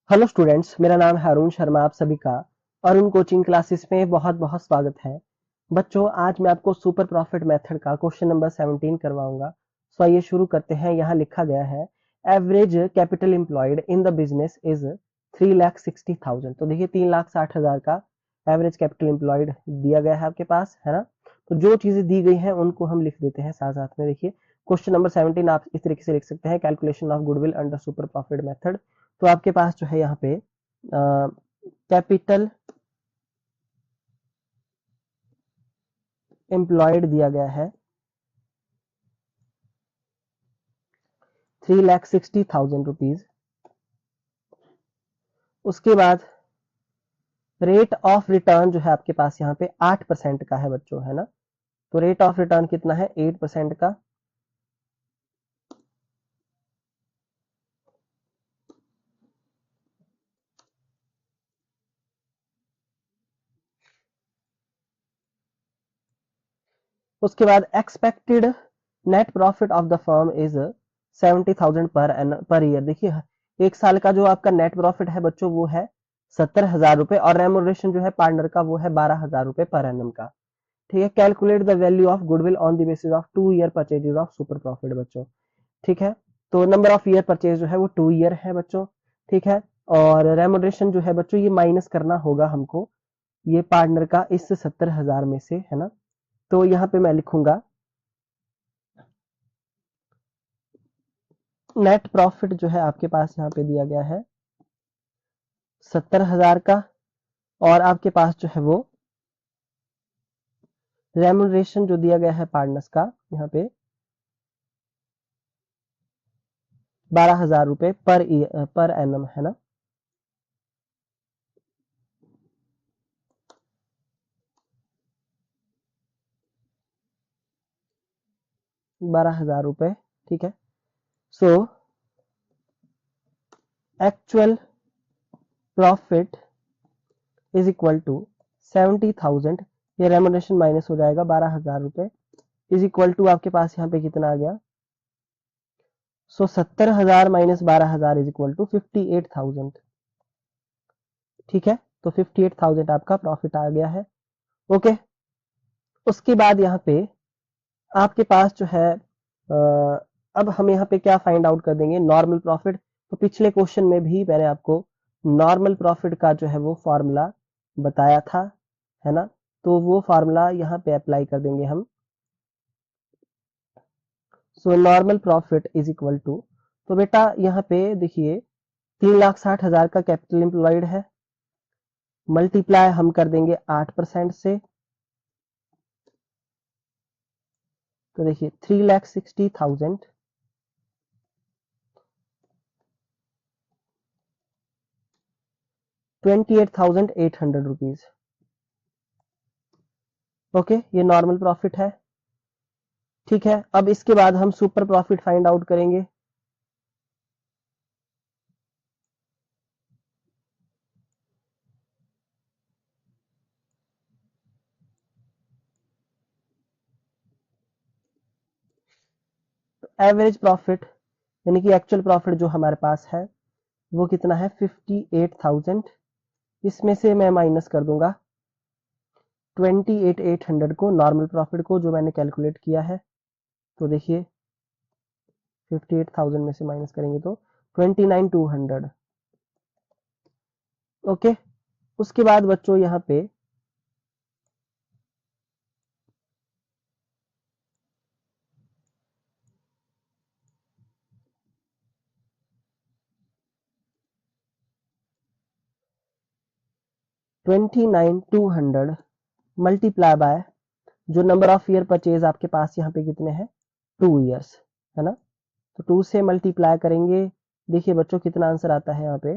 Hello students, मेरा नाम है अरुण शर्मा। आप सभी का अरुण कोचिंग क्लासेस में बहुत बहुत स्वागत है। बच्चों, आज मैं आपको सुपर प्रॉफिट मेथड का क्वेश्चन नंबर 17 करवाऊंगा। सो आइए शुरू करते हैं। यहाँ लिखा गया है average capital employed in the business is 3,60,000। तो देखिए 3,60,000 का एवरेज कैपिटल एम्प्लॉयड दिया गया है आपके पास, है ना। तो जो चीजें दी गई हैं उनको हम लिख देते हैं साथ साथ में। देखिए क्वेश्चन नंबर 17 आप इस तरीके से लिख सकते हैं, calculation of goodwill under super profit method. तो आपके पास जो है यहाँ पे कैपिटल एम्प्लॉयड दिया गया है 3,60,000 रुपीज। उसके बाद रेट ऑफ रिटर्न जो है आपके पास यहाँ पे 8% का है बच्चों, है ना। तो रेट ऑफ रिटर्न कितना है? 8% का। उसके बाद expected net profit of the firm is 70,000 per year. देखिए एक साल का जो आपका नेट प्रॉफिट है बच्चों वो है 70,000 रुपए, और रेमोनरेशन जो है पार्टनर का वो है 12,000 रुपए पर एनम का। ठीक है। Calculate the value of goodwill on the basis of 2 year purchases of super profit बच्चों। ठीक है। तो नंबर ऑफ ईयर परचेज जो है वो 2 ईयर है बच्चों। ठीक है। और रेमोनरेशन जो है बच्चों ये माइनस करना होगा हमको, ये पार्टनर का इस 70,000 में से, है ना। तो यहाँ पे मैं लिखूंगा नेट प्रॉफिट जो है आपके पास यहाँ पे दिया गया है 70,000 का, और आपके पास जो है वो रेम्यूनरेशन जो दिया गया है पार्टनर्स का यहाँ पे 12,000 रुपए पर एनम, है ना। 12,000 रुपए। ठीक है। So actual profit is equal to 70,000, ये रेम्यूनरेशन माइनस हो जाएगा 12,000 रुपए, इज इक्वल टू आपके पास यहाँ पे कितना आ गया। सो 70,000 माइनस 12,000 इज इक्वल टू 58,000। ठीक है। तो 58,000 आपका प्रॉफिट आ गया है। ओके। उसके बाद यहाँ पे आपके पास जो है अब हम यहाँ पे क्या फाइंड आउट कर देंगे? Normal profit. तो पिछले क्वेश्चन में भी मैंने आपको नॉर्मल प्रॉफिट का जो है वो फॉर्मूला बताया था, है ना। तो वो फार्मूला यहाँ पे अप्लाई कर देंगे हम। So normal profit is equal to, तो बेटा यहाँ पे देखिए 3,60,000 का कैपिटल एम्प्लॉयड है, मल्टीप्लाई हम कर देंगे 8% से। तो देखिए 3,60,000 28,800 रुपीज। ओके, ये नॉर्मल प्रॉफिट है। ठीक है। अब इसके बाद हम सुपर प्रॉफिट फाइंड आउट करेंगे। एवरेज प्रॉफिट यानी कि एक्चुअल प्रॉफिट जो हमारे पास है वो कितना है? 58,000। इसमें से मैं माइनस कर दूंगा 28,800 को, नॉर्मल प्रॉफिट को जो मैंने कैलकुलेट किया है। तो देखिए 58,000 में से माइनस करेंगे तो 29,200। ओके। उसके बाद बच्चों यहाँ पे 29,200 मल्टीप्लाई बाय जो नंबर ऑफ ईयर परचेज आपके पास यहाँ पे कितने हैं? 2 ईयर्स, है ना। तो 2 से मल्टीप्लाई करेंगे। देखिए बच्चों कितना आंसर आता है यहाँ पे,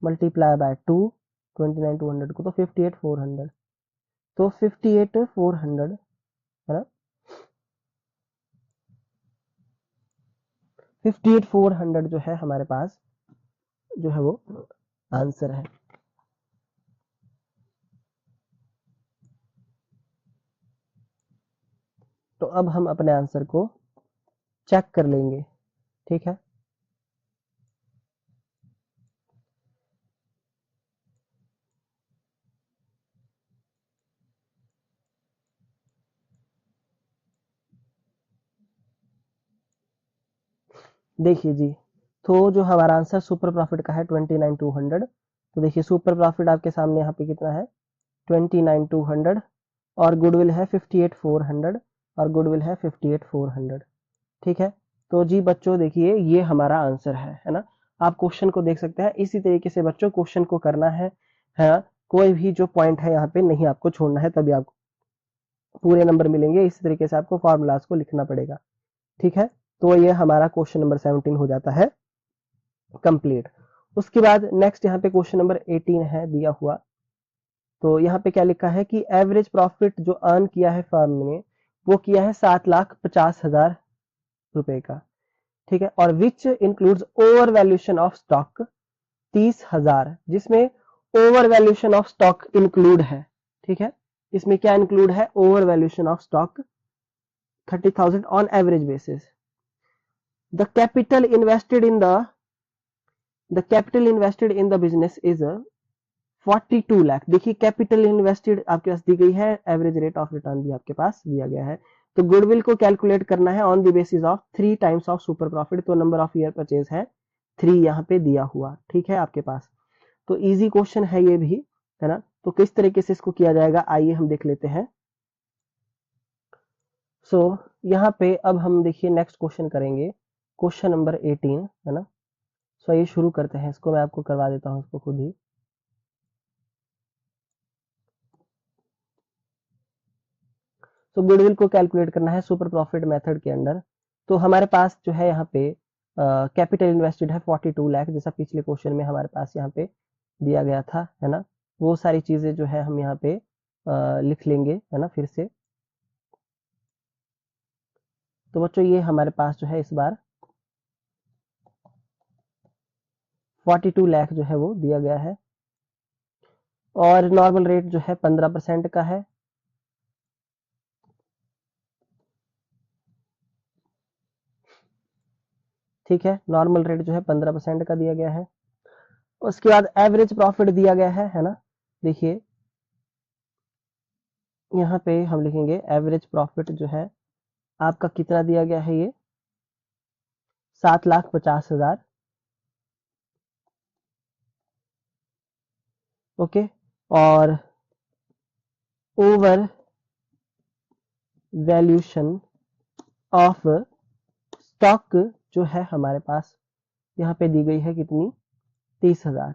मल्टीप्लाई बाय 2, 29,200 को, तो 58,400। तो 58,400, है ना। 58,400 जो है हमारे पास जो है वो आंसर है। तो अब हम अपने आंसर को चेक कर लेंगे। ठीक है। देखिए जी, तो जो हमारा आंसर सुपर प्रॉफिट का है 29,200। तो देखिए सुपर प्रॉफिट आपके सामने यहाँ पे कितना है 29,200 और गुडविल है 58,400 और गुडविल है 58,400। ठीक है, तो जी बच्चों देखिए ये हमारा आंसर है ना। आप क्वेश्चन को देख सकते हैं, इसी तरीके से बच्चों क्वेश्चन को करना है ना। कोई भी जो पॉइंट है यहाँ पे नहीं आपको छोड़ना है, तभी आपको पूरे नंबर मिलेंगे। इसी तरीके से आपको फॉर्मूलाज को लिखना पड़ेगा। ठीक है, तो ये हमारा क्वेश्चन नंबर 17 हो जाता है कंप्लीट। उसके बाद नेक्स्ट यहाँ पे क्वेश्चन नंबर 18 है दिया हुआ। तो यहाँ पे क्या लिखा है कि एवरेज प्रॉफिट जो अर्न किया है फर्म ने वो किया है 7,50,000 रुपए का। ठीक है, और which includes over valuation of stock 30,000, जिसमें over valuation of stock include है। ठीक है, इसमें क्या इंक्लूड है over valuation of stock 30,000 on average basis. The capital invested in the business is 42 lakh. देखिए कैपिटल इन्वेस्टेड आपके पास दी गई है, एवरेज रेट ऑफ रिटर्न भी आपके पास दिया गया है। तो गुडविल को कैलकुलेट करना है on the basis of 3 times of super profit. तो नंबर ऑफ ईयर परचेज है 3 यहाँ पे दिया हुआ। ठीक है आपके पास, तो इजी क्वेश्चन है ये भी, है ना। तो किस तरीके से इसको किया जाएगा आइए हम देख लेते हैं। सो यहाँ पे अब हम देखिए नेक्स्ट क्वेश्चन करेंगे, क्वेश्चन नंबर 18, है ना। सो आइए शुरू करते हैं, इसको मैं आपको करवा देता हूँ इसको खुद ही। तो गुडविल को कैलकुलेट करना है सुपर प्रॉफिट मेथड के अंडर। तो हमारे पास जो है यहाँ पे कैपिटल इन्वेस्टेड है 42 लाख, जैसा पिछले क्वेश्चन में हमारे पास यहाँ पे दिया गया था, है ना। वो सारी चीजें जो है हम यहाँ पे लिख लेंगे, है ना, फिर से। तो बच्चों ये हमारे पास जो है इस बार 42 लाख जो है वो दिया गया है और नॉर्मल रेट जो है 15% का है। ठीक है, नॉर्मल रेट जो है 15% का दिया गया है। उसके बाद एवरेज प्रॉफिट दिया गया है ना। देखिए यहाँ पे हम लिखेंगे एवरेज प्रॉफिट जो है आपका कितना दिया गया है, ये 7,50,000। ओके, और ओवर वैल्यूशन ऑफ स्टॉक जो है हमारे पास यहाँ पे दी गई है कितनी 30,000।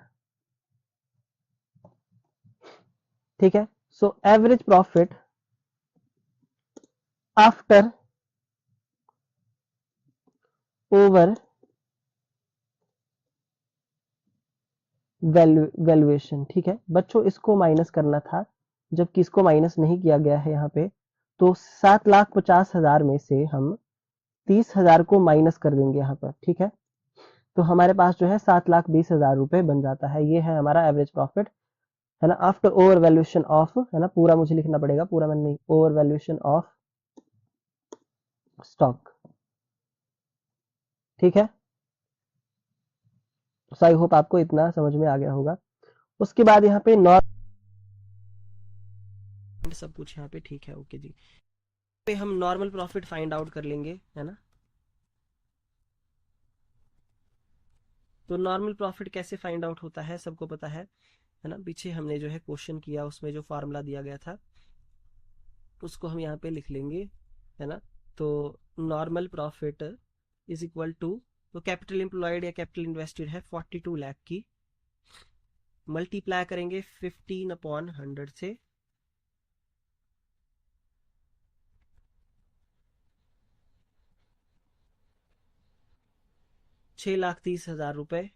ठीक है, so average profit after over valuation. ठीक है बच्चों, इसको माइनस करना था जबकि इसको माइनस नहीं किया गया है यहाँ पे। तो 7,50,000 में से हम 30,000 को माइनस कर देंगे यहाँ पर। ठीक है, तो हमारे पास जो है 7,20,000 रुपए बन जाता है। ये है हमारा एवरेज प्रॉफिट, है ना, आफ्टर ओवर वैल्यूएशन ऑफ, है ना, पूरा मुझे लिखना पड़ेगा, पूरा मैंने नहीं, ओवर वैल्यूएशन ऑफ स्टॉक। ठीक है, सो आई होप आपको इतना समझ में आ गया होगा। उसके बाद यहाँ पे नॉर्मल सब कुछ यहाँ पे ठीक है। ओके जी, पे हम नॉर्मल प्रॉफिट फाइंड आउट कर लेंगे, है ना। तो नॉर्मल प्रॉफिट कैसे फाइंड आउट होता है सबको पता है ना। पीछे हमने जो है क्वेश्चन किया उसमें जो फार्मूला दिया गया था उसको हम यहाँ पे लिख लेंगे, है ना। तो normal profit is equal to, तो कैपिटल एम्प्लॉयड या कैपिटल इन्वेस्टेड है 42 लाख की, मल्टीप्लाई करेंगे 15/100 से, ₹6,30,000।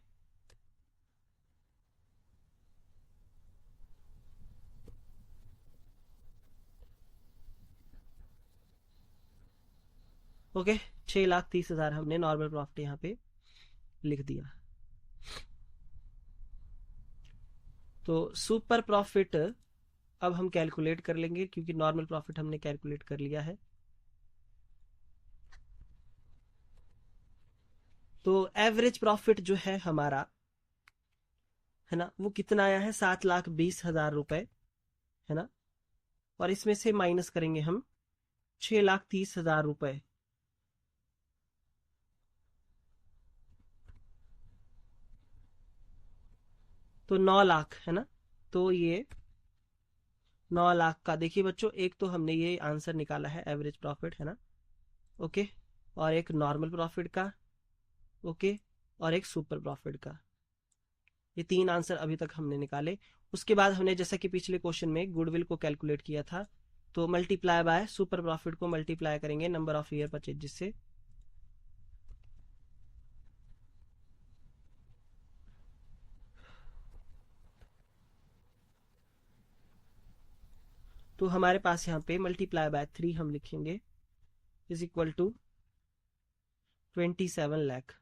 ओके, 6,30,000 हमने नॉर्मल प्रॉफिट यहाँ पे लिख दिया। तो सुपर प्रॉफिट अब हम कैलकुलेट कर लेंगे क्योंकि नॉर्मल प्रॉफिट हमने कैलकुलेट कर लिया है। तो एवरेज प्रॉफिट जो है हमारा, है ना, वो कितना आया है 7,20,000 रुपए, है ना। और इसमें से माइनस करेंगे हम 6,30,000 रुपए। तो 9 लाख है ना। तो ये 9 लाख का देखिए बच्चों, एक तो हमने ये आंसर निकाला है एवरेज प्रॉफिट है ना, ओके, और एक नॉर्मल प्रॉफिट का, ओके, और एक सुपर प्रॉफिट का। ये 3 आंसर अभी तक हमने निकाले। उसके बाद हमने जैसा कि पिछले क्वेश्चन में गुडविल को कैलकुलेट किया था, तो मल्टीप्लाई बाय सुपर प्रॉफिट को मल्टीप्लाई करेंगे नंबर ऑफ ईयर परचेज से। तो हमारे पास यहाँ पे मल्टीप्लाई बाय 3 हम लिखेंगे इज इक्वल टू 27 लाख।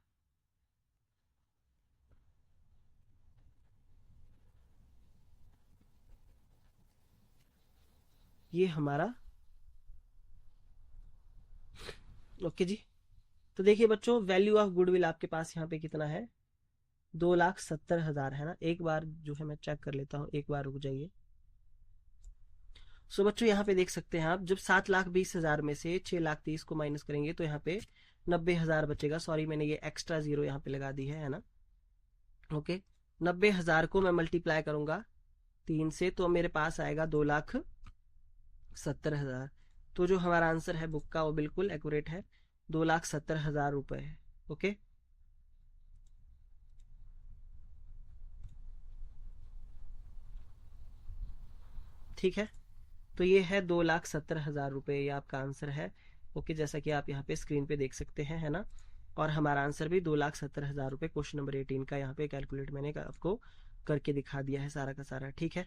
ये हमारा, ओके जी। तो देखिए बच्चों, वैल्यू ऑफ गुडविल आपके पास यहाँ पे कितना है, 2,70,000 है ना। एक बार जो है मैं चेक कर लेता हूँ, एक बार रुक जाइए। सो बच्चों यहाँ पे देख सकते हैं आप, जब 7,20,000 में से 6,30,000 को माइनस करेंगे तो यहाँ पे 90,000 बचेगा। सॉरी, मैंने ये एक्स्ट्रा जीरो यहाँ पे लगा दी है ना, ओके। 90,000 को मैं मल्टीप्लाई करूंगा 3 से, तो मेरे पास आएगा 2,70,000। तो जो हमारा आंसर है बुक का वो बिल्कुल एक्यूरेट है, 2,70,000 रुपए है, ओके। ठीक है, तो ये है 2,70,000 रुपए, ये आपका आंसर है, ओके, जैसा कि आप यहाँ पे स्क्रीन पे देख सकते हैं है ना। और हमारा आंसर भी 2,70,000 रुपए क्वेश्चन नंबर 18 का यहाँ पे कैलकुलेट मैंने आपको करके दिखा दिया है सारा का सारा, ठीक है।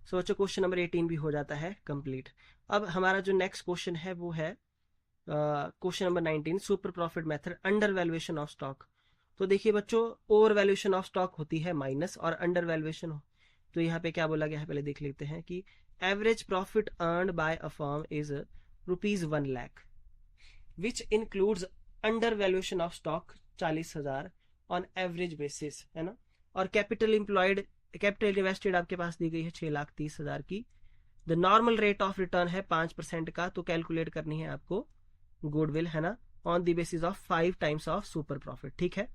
सो बच्चों क्वेश्चन नंबर 18 भी हो जाता है कंप्लीट। अब हमारा जो नेक्स्ट क्वेश्चन है वो है question number 19, super profit method under valuation of stock. तो देखिए बच्चों, ओवर वैल्यूएशन ऑफ स्टॉक होती है माइनस, और अंडर वैल्यूएशन, तो यहाँ पे क्या बोला गया है पहले देख लेते हैं कि average profit earned bye a firm is ₹1,00,000 which includes under valuation of stock 40,000 on average basis है ना। और कैपिटल एम्प्लॉयड, कैपिटल इन्वेस्टेड आपके पास दी गई है 6,30,000 की। The normal rate of return है 5% का, तो कैलकुलेट करनी है आपको गुडविल है ना, on the basis of 5 times of super profit, ठीक है।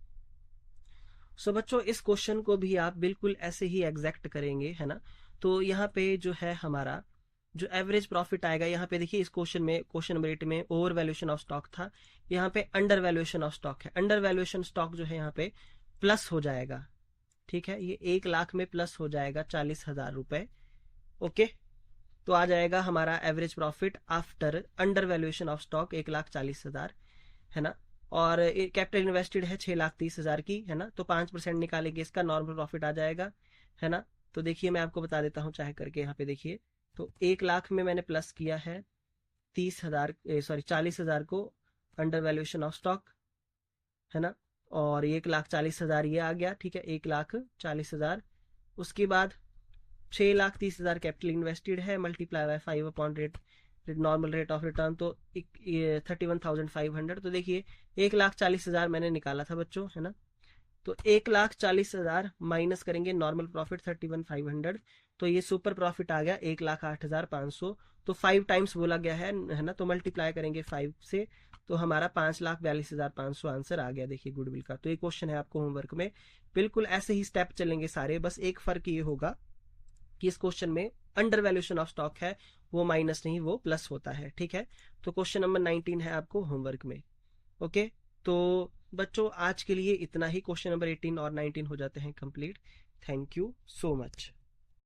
सो बच्चों इस क्वेश्चन को भी आप बिल्कुल ऐसे ही एग्जैक्ट करेंगे है ना। तो यहाँ पे जो है हमारा जो एवरेज प्रॉफिट आएगा, यहाँ पे देखिए इस क्वेश्चन में, क्वेश्चन नंबर 8 में ओवर वैल्यूएशन ऑफ स्टॉक था, यहाँ पे अंडर वैल्यूएशन ऑफ स्टॉक है। अंडर वैल्यूएशन स्टॉक जो है यहाँ पे प्लस हो जाएगा, ठीक है, ये 1,00,000 में प्लस हो जाएगा 40,000 रुपए, ओके। तो आ जाएगा हमारा average profit after under valuation of stock 1,40,000 है ना। और कैपिटल इन्वेस्टेड है 6,30,000 की है ना, तो 5% निकालेंगे इसका, नॉर्मल प्रॉफिट आ जाएगा है ना। तो देखिए मैं आपको बता देता हूँ चाहे करके, यहाँ पे देखिए, तो 1,00,000 में मैंने प्लस किया है 30,000, सॉरी 40,000 को अंडर वैल्यूएशन ऑफ स्टॉक है ना, और 1,40,000 ये आ गया, ठीक है, 1,40,000। उसके बाद 6,30,000 कैपिटल इन्वेस्टेड है, multiply by 5 upon rate, normal rate of return, तो 31,500। तो देखिए 1,40,000 मैंने निकाला था बच्चों है ना, तो 1,40,000 माइनस करेंगे नॉर्मल प्रॉफिट 31,500, तो ये सुपर प्रॉफिट आ गया 1,08,500। तो 5 टाइम्स बोला गया है ना, तो मल्टीप्लाई करेंगे 5 से, तो हमारा 5,42,500 आंसर आ गया देखिए गुडविल का। तो ये क्वेश्चन है आपको होमवर्क में, बिल्कुल ऐसे ही स्टेप चलेंगे सारे, बस एक फर्क ये होगा कि इस क्वेश्चन में अंडर वैल्यूएशन ऑफ स्टॉक है, वो माइनस नहीं वो प्लस होता है, ठीक है। तो क्वेश्चन नंबर 19 है आपको होमवर्क में, ओके। तो बच्चों आज के लिए इतना ही, क्वेश्चन नंबर 18 और 19 हो जाते हैं complete. Thank you so much.